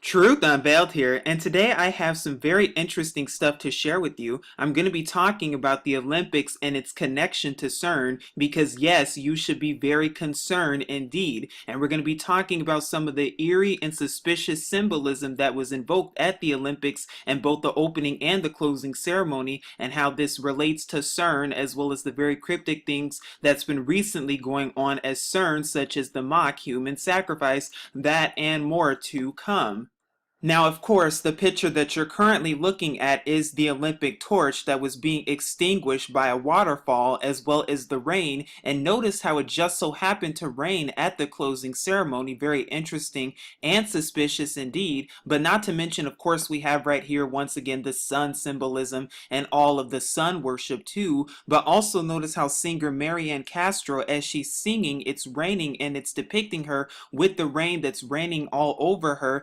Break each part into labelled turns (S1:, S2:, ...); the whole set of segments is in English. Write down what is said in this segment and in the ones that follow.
S1: Truth Unveiled here, and today I have some very interesting stuff to share with you. I'm going to be talking about the Olympics and its connection to CERN because, yes, you should be very concerned indeed. And we're going to be talking about some of the eerie and suspicious symbolism that was invoked at the Olympics and both the opening and the closing ceremony, and how this relates to CERN, as well as the very cryptic things that's been recently going on as CERN, such as the mock human sacrifice, that and more to come. Now, of course, the picture that you're currently looking at is the Olympic torch that was being extinguished by a waterfall as well as the rain. And notice how it just so happened to rain at the closing ceremony. Very interesting and suspicious indeed. But not to mention, of course, we have right here once again the sun symbolism and all of the sun worship too. But also notice how singer Marianne Castro, as she's singing, it's raining and it's depicting her with the rain that's raining all over her.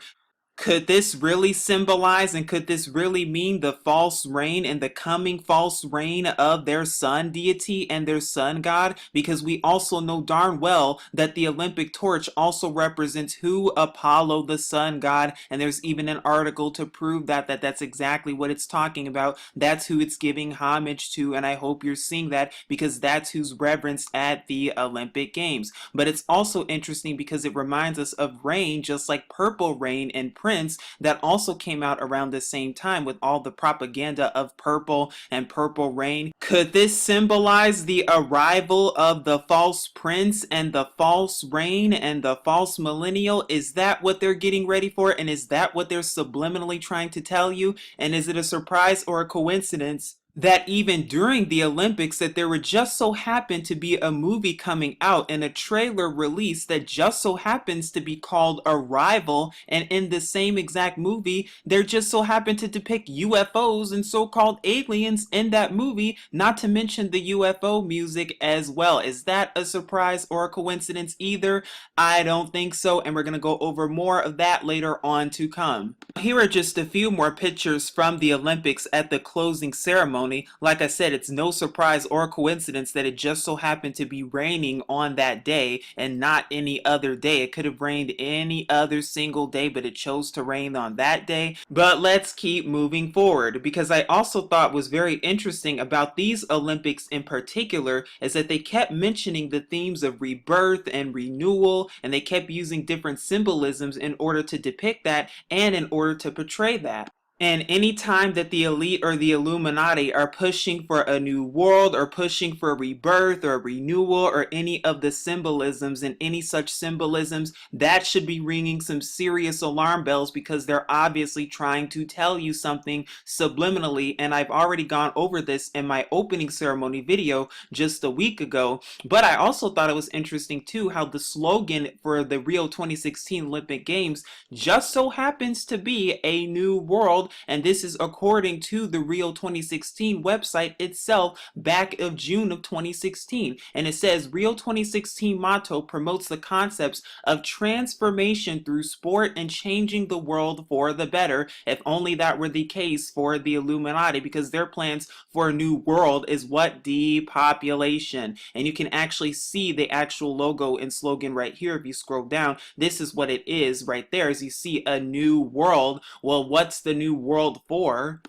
S1: Could this really symbolize and could this really mean the false reign and the coming false reign of their sun deity and their sun god? Because we also know darn well that the Olympic torch also represents who? Apollo, the sun god. And there's even an article to prove that's exactly what it's talking about. That's who it's giving homage to. And I hope you're seeing that because that's who's reverenced at the Olympic Games. But it's also interesting because it reminds us of rain, just like Purple Rain and Prince, that also came out around the same time with all the propaganda of purple and Purple Rain. Could this symbolize the arrival of the false prince and the false reign and the false millennial? Is that what they're getting ready for? And is that what they're subliminally trying to tell you? And is it a surprise or a coincidence that even during the Olympics that there would just so happen to be a movie coming out and a trailer released that just so happens to be called Arrival, and in the same exact movie there just so happened to depict UFOs and so-called aliens in that movie, not to mention the UFO music as well. Is that a surprise or a coincidence either? I don't think so, and we're going to go over more of that later on to come. Here are just a few more pictures from the Olympics at the closing ceremony. Like I said, it's no surprise or coincidence that it just so happened to be raining on that day and not any other day. It could have rained any other single day, but it chose to rain on that day. But let's keep moving forward, because I also thought was very interesting about these Olympics in particular is that they kept mentioning the themes of rebirth and renewal, and they kept using different symbolisms in order to depict that and in order to portray that. And any time that the elite or the Illuminati are pushing for a new world or pushing for rebirth or renewal or any of the symbolisms and any such symbolisms, that should be ringing some serious alarm bells, because they're obviously trying to tell you something subliminally. And I've already gone over this in my opening ceremony video just a week ago. But I also thought it was interesting too how the slogan for the Rio 2016 Olympic Games just so happens to be a new world. And this is according to the Rio 2016 website itself back of June of 2016. And it says Rio 2016 motto promotes the concepts of transformation through sport and changing the world for the better. If only that were the case for the Illuminati, because their plans for a new world is what? Depopulation. And you can actually see the actual logo and slogan right here. If you scroll down, this is what it is right there. As you see, a new world. Well, what's the new world for?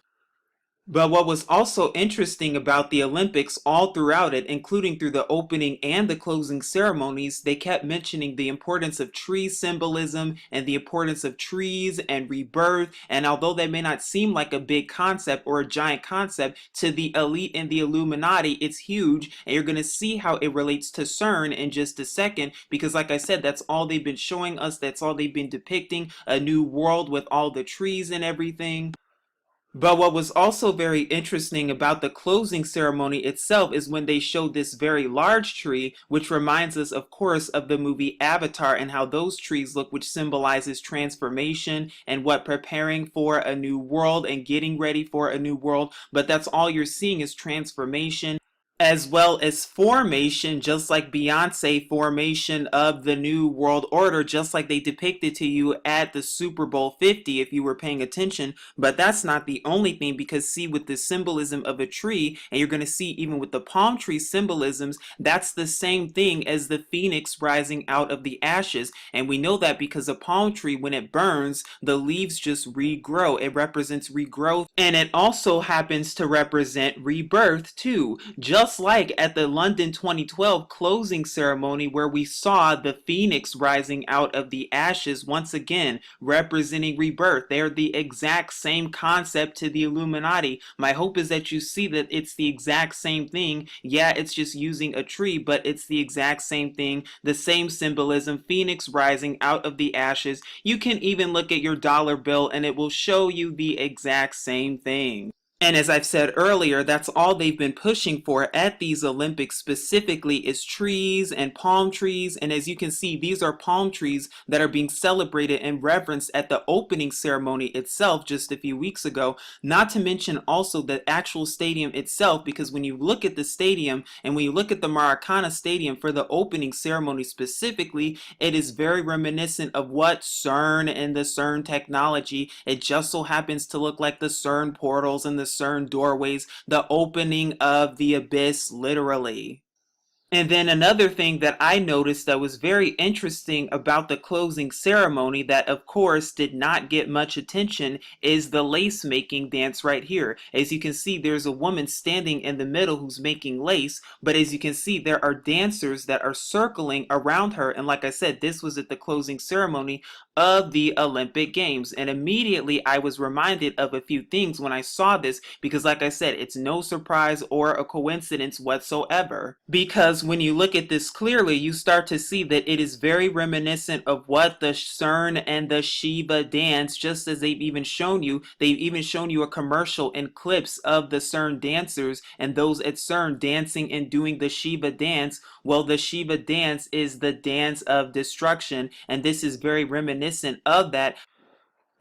S1: But what was also interesting about the Olympics all throughout it, including through the opening and the closing ceremonies, they kept mentioning the importance of tree symbolism and the importance of trees and rebirth. And although they may not seem like a big concept or a giant concept, to the elite and the Illuminati, it's huge. And you're going to see how it relates to CERN in just a second, because like I said, that's all they've been showing us. That's all they've been depicting, a new world with all the trees and everything. But what was also very interesting about the closing ceremony itself is when they showed this very large tree, which reminds us, of course, of the movie Avatar and how those trees look, which symbolizes transformation and what preparing for a new world and getting ready for a new world. But that's all you're seeing is transformation. as well as formation, just like Beyonce formation of the New World Order, just like they depicted to you at the Super Bowl 50 if you were paying attention. But that's not the only thing, because see, with the symbolism of a tree, and you're going to see even with the palm tree symbolisms, that's the same thing as the phoenix rising out of the ashes. And we know that because a palm tree, when it burns, the leaves just regrow. It represents regrowth, and it also happens to represent rebirth too, just like at the London 2012 closing ceremony where we saw the phoenix rising out of the ashes, once again representing rebirth. They're the exact same concept to the Illuminati. My hope is that you see that it's the exact same thing. Yeah, it's just using a tree, but it's the exact same thing, the same symbolism, phoenix rising out of the ashes. You can even look at your dollar bill and it will show you the exact same thing. And as I've said earlier, that's all they've been pushing for at these Olympics specifically is trees and palm trees. And as you can see, these are palm trees that are being celebrated and reverenced at the opening ceremony itself just a few weeks ago. Not to mention also the actual stadium itself, because when you look at the stadium and when you look at the Maracana Stadium for the opening ceremony specifically, it is very reminiscent of what CERN and the CERN technology. It just so happens to look like the CERN portals and the CERN doorways, the opening of the abyss, literally. And then another thing that I noticed that was very interesting about the closing ceremony that of course did not get much attention is the lace making dance right here. As you can see, there's a woman standing in the middle who's making lace, but as you can see, there are dancers that are circling around her. And like I said, this was at the closing ceremony of the Olympic Games. And immediately I was reminded of a few things when I saw this, because like I said, it's no surprise or a coincidence whatsoever. Because when you look at this clearly, you start to see that it is very reminiscent of what the CERN and the Shiva dance, just as they've even shown you. They've even shown you a commercial and clips of the CERN dancers and those at CERN dancing and doing the Shiva dance. Well, the Shiva dance is the dance of destruction, and this is very reminiscent of that.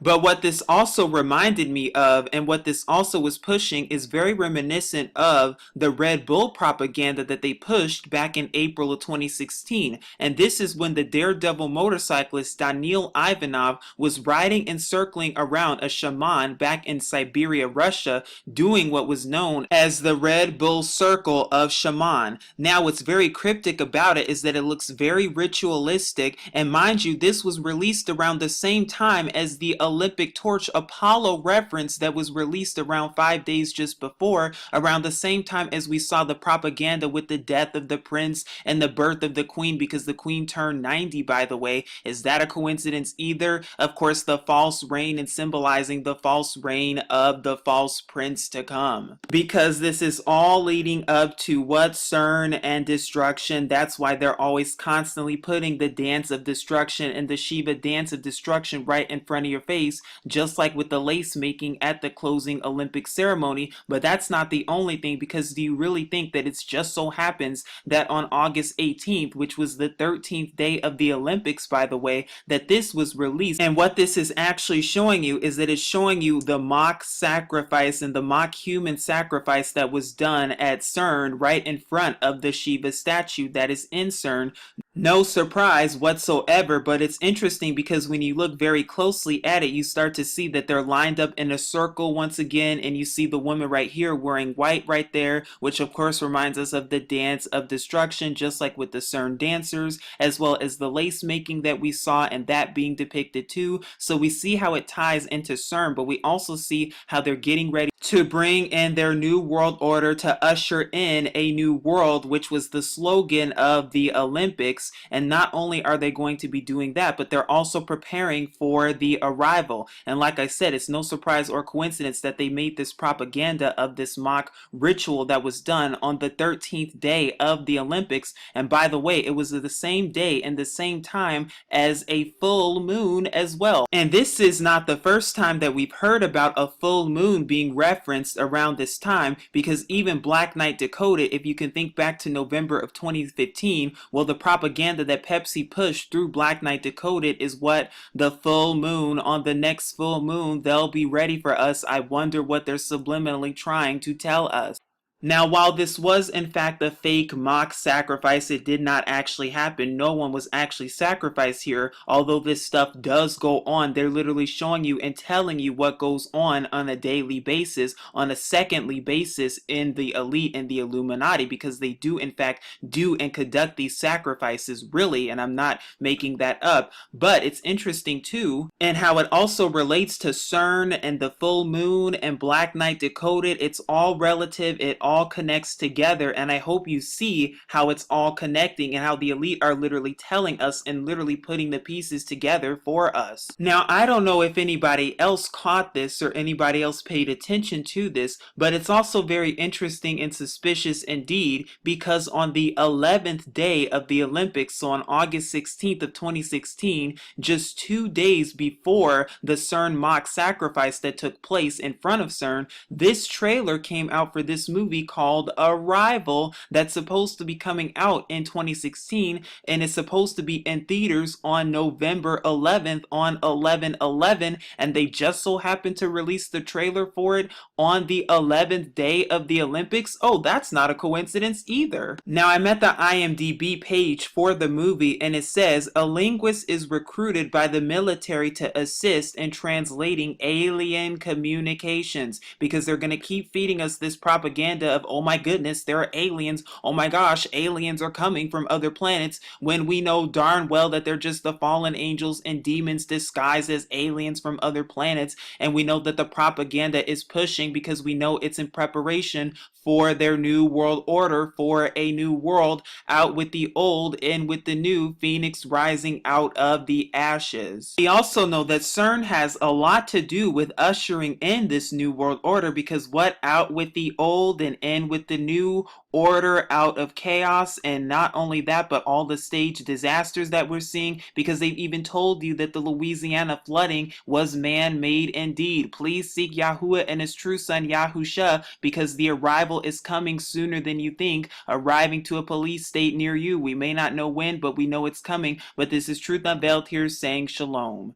S1: But what this also reminded me of, and what this also was pushing, is very reminiscent of the Red Bull propaganda that they pushed back in April of 2016. And this is when the daredevil motorcyclist Daniil Ivanov was riding and circling around a shaman back in Siberia, Russia, doing what was known as the Red Bull Circle of Shaman. Now, what's very cryptic about it is that it looks very ritualistic, and mind you, this was released around the same time as the Olympic torch Apollo reference that was released around 5 days just before, around the same time as we saw the propaganda with the death of the prince and the birth of the queen, because the queen turned 90, by the way. Is that a coincidence either? Of course, the false reign and symbolizing the false reign of the false prince to come. Because this is all leading up to what CERN and destruction. That's why they're always constantly putting the dance of destruction and the Shiva dance of destruction right in front of your face, just like with the lace making at the closing Olympic ceremony. But that's not the only thing, because do you really think that it's just so happens that on August 18th, which was the 13th day of the Olympics, by the way, that this was released? And what this is actually showing you is that it's showing you the mock sacrifice and the mock human sacrifice that was done at CERN right in front of the Shiva statue that is in CERN. No surprise whatsoever, but it's interesting because when you look very closely at it, you start to see that they're lined up in a circle once again, and you see the woman right here wearing white right there, which of course reminds us of the dance of destruction, just like with the CERN dancers, as well as the lace making that we saw and that being depicted too. So we see how it ties into CERN, but we also see how they're getting ready to bring in their new world order to usher in a new world, which was the slogan of the Olympics. And not only are they going to be doing that, but they're also preparing for the arrival. And like I said, it's no surprise or coincidence that they made this propaganda of this mock ritual that was done on the 13th day of the Olympics. And by the way, it was the same day and the same time as a full moon as well. And this is not the first time that we've heard about a full moon being referenced around this time, because even Black Knight Decoded, if you can think back to November of 2015, well, the propaganda that Pepsi pushed through Black Knight Decoded is what the full moon, on the next full moon, they'll be ready for us. I wonder what they're subliminally trying to tell us. Now, while this was in fact a fake mock sacrifice, it did not actually happen. No one was actually sacrificed here. Although this stuff does go on, they're literally showing you and telling you what goes on a daily basis, on a secondly basis in the elite and the Illuminati, because they do in fact do and conduct these sacrifices, really, and I'm not making that up. But it's interesting too, and how it also relates to CERN and the full moon and Black Knight Decoded. It's all relative, it all connects together, and I hope you see how it's all connecting and how the elite are literally telling us and literally putting the pieces together for us. Now, I don't know if anybody else caught this or anybody else paid attention to this, but it's also very interesting and suspicious indeed, because on the 11th day of the Olympics, so on August 16th of 2016, just 2 days before the CERN mock sacrifice that took place in front of CERN, this trailer came out for this movie called Arrival that's supposed to be coming out in 2016, and is supposed to be in theaters on November 11th on 11/11, and they just so happened to release the trailer for it on the 11th day of the Olympics. Oh, that's not a coincidence either. Now, I'm at the IMDb page for the movie, and it says a linguist is recruited by the military to assist in translating alien communications, because they're going to keep feeding us this propaganda of, oh my goodness, there are aliens, oh my gosh, aliens are coming from other planets, when we know darn well that they're just the fallen angels and demons disguised as aliens from other planets. And we know that the propaganda is pushing because we know it's in preparation for their new world order, for a new world, out with the old, in with the new, phoenix rising out of the ashes. We also know that CERN has a lot to do with ushering in this new world order, because what, out with the old and in with the new, order out of chaos. And not only that, but all the staged disasters that we're seeing, because they've even told you that the Louisiana flooding was man-made indeed. Please seek Yahuwah and his true son Yahusha, because the arrival is coming sooner than you think, arriving to a police state near you. We may not know when, but we know it's coming. But this is Truth Unveiled here, saying shalom.